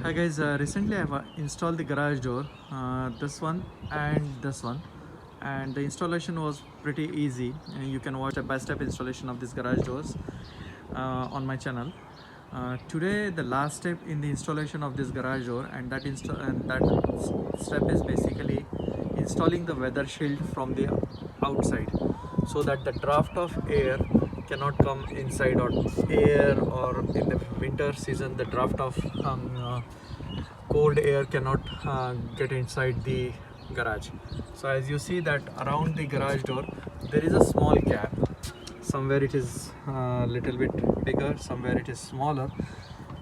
Hi guys, recently I've installed the garage door, this one and this one, and the installation was pretty easy. And you can watch step-by-step installation of these garage doors on my channel. Today the last step in the installation of this garage door, and that step is basically installing the weather shield from the outside, so that the draft of air cannot come inside, or air, or in the winter season the draft of cold air cannot get inside the garage. So as you see that around the garage door there is a small gap. Somewhere it is a little bit bigger, somewhere it is smaller,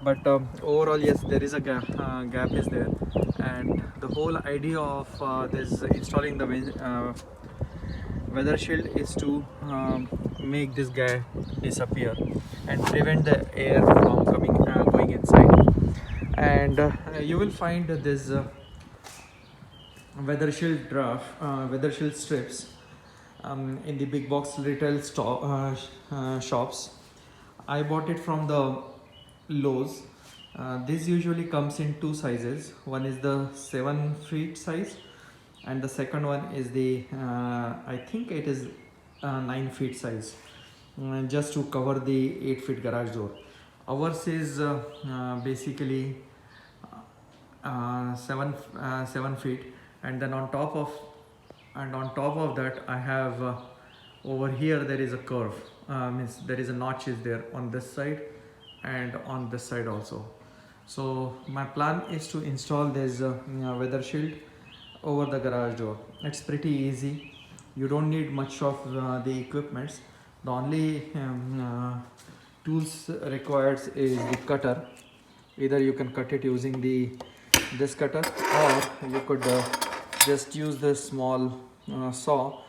but overall yes, there is a gap is there. And the whole idea of this installing the weather shield is to make this gap disappear and prevent the air from going inside. And you will find this weather shield strips in the big box retail shops. I bought it from the Lowe's. This usually comes in two sizes. One is the 7 feet size, and the second one is the I think it is 9 feet size, just to cover the 8 feet garage door. Ours is basically 7 feet, and then on top of that I have over here there is a curve, means there is a notch is there on this side and on this side also. So my plan is to install this weather shield over the garage door. It's pretty easy. You don't need much of the equipments. The only tools required is the cutter. Either you can cut it using this cutter, or you could just use this small saw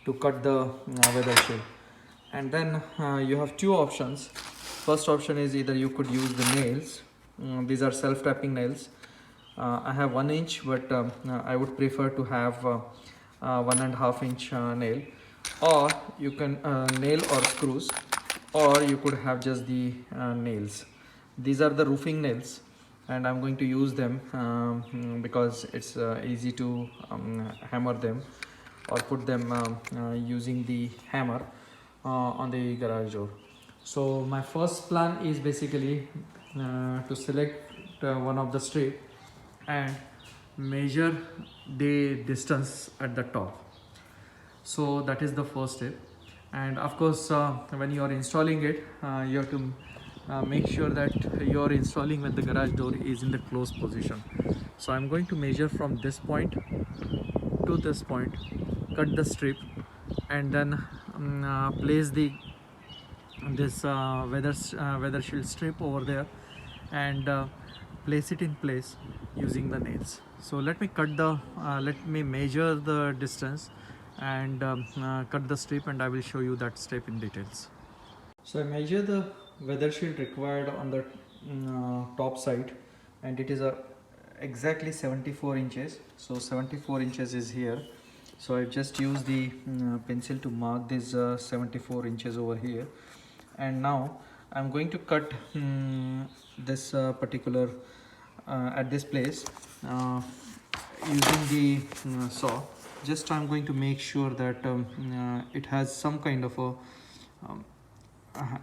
to cut the weather shield. And then you have two options. First option is either you could use the nails. These are self-tapping nails. I have 1 inch, but I would prefer to have 1.5 inch nail, or you can nail or screws, or you could have just the nails. These are the roofing nails, and I'm going to use them because it's easy to hammer them or put them using the hammer on the garage door. So my first plan is basically to select one of the strip and measure the distance at the top. So that is the first step. And of course when you are installing it, you have to make sure that you are installing when the garage door is in the closed position. So I'm going to measure from this point to this point, cut the strip, and then place this weather shield strip over there, and place it in place using the nails. So let me measure the distance and cut the strip, and I will show you that step in details. So I measure the weather shield required on the top side, and it is exactly 74 inches. So 74 inches is here. So I just use the pencil to mark this 74 inches over here. And now I'm going to cut this particular at this place using the saw. Just I'm going to make sure that it has some kind of a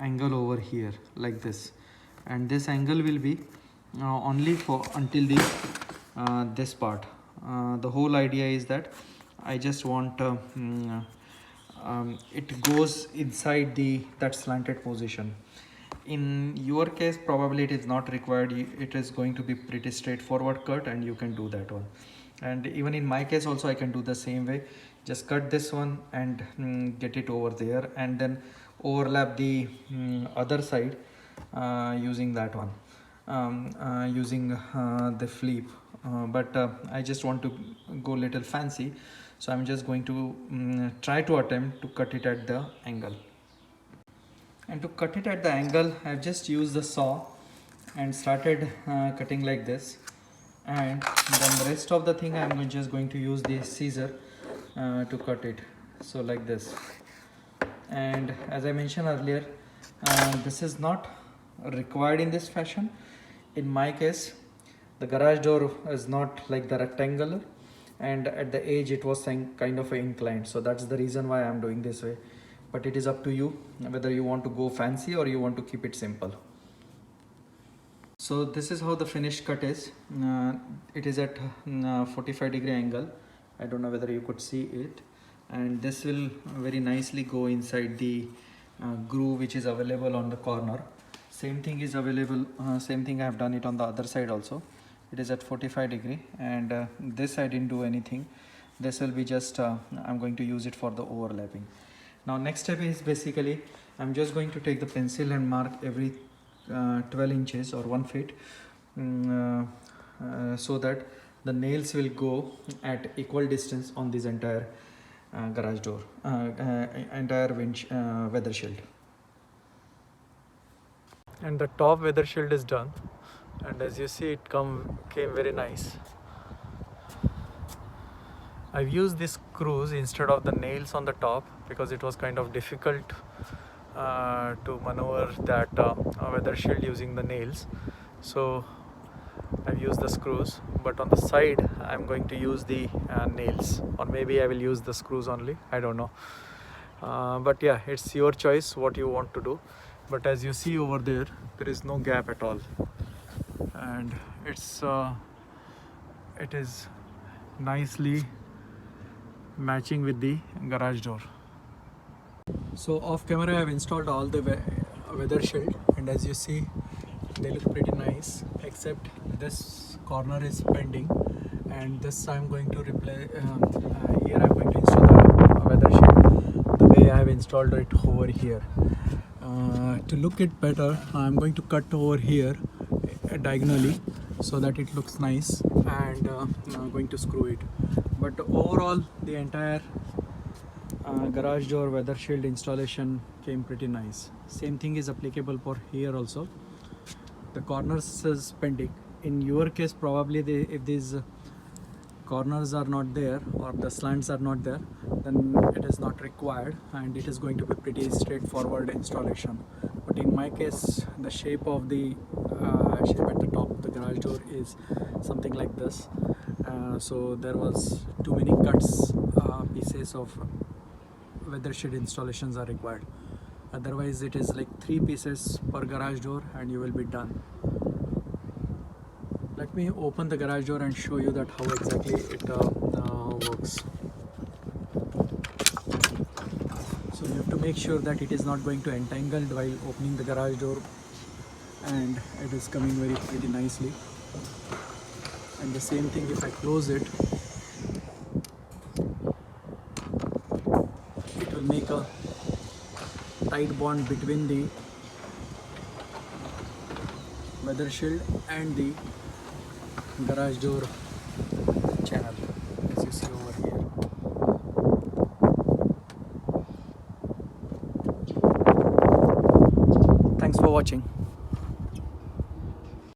angle over here like this, and this angle will be only for until the this part. The whole idea is that I just want it goes inside that slanted position. In your case probably it is not required. It is going to be pretty straightforward cut, and you can do that one. And even in my case also I can do the same way. Just cut this one and get it over there, and then overlap the other side using that one, using the flip. But I just want to go little fancy, so I'm just going to try to attempt to cut it at the angle. And to cut it at the angle, I've just used the saw and started cutting like this. And then the rest of the thing I'm just going to use the scissor to cut it, so like this. And as I mentioned earlier, this is not required in this fashion. In my case, The garage door is not like the rectangular, and at the edge it was kind of inclined, so that's the reason why I'm doing this way. But it is up to you whether you want to go fancy or you want to keep it simple. So this is how the finished cut is. It is at 45-degree angle. I don't know whether you could see it, and this will very nicely go inside the groove which is available on the corner. Same thing is available, same thing I have done it on the other side also. It is at 45-degree, and this I didn't do anything. This will be just I'm going to use it for the overlapping. Now next step is basically I'm just going to take the pencil and mark every 12 inches or 1 feet, so that the nails will go at equal distance on this entire garage door, entire weather shield. And the top weather shield is done, and as you see it came very nice. I've used these screws instead of the nails on the top because it was kind of difficult to maneuver that weather shield using the nails, so I've used the screws, but on the side I'm going to use the nails, or maybe I will use the screws only, I don't know. But yeah, it's your choice what you want to do. But as you see over there, there is no gap at all, and it is nicely matching with the garage door. So off camera I have installed all the weather shield, and as you see they look pretty nice, except this corner is pending, and this I'm going to replace. Here I'm going to install the weather shield the way I have installed it over here. To look it better, I'm going to cut over here diagonally so that it looks nice, and I'm going to screw it. But overall the entire garage door weather shield installation came pretty nice. Same thing is applicable for here also. The corners is pending. In your case probably if these corners are not there or the slants are not there, then it is not required, and it is going to be pretty straightforward installation. But in my case, the shape of the shape at the top of the garage door is something like this, so there was too many cuts, pieces of weather shield installations are required. Otherwise it is like 3 pieces per garage door and you will be done. Let me open the garage door and show you that how exactly it works. So you have to make sure that it is not going to entangle while opening the garage door, and it is coming pretty nicely. And the same thing if I close it, it will make a tight bond between the weather shield and the garage door channel, as you see over here. Thanks for watching.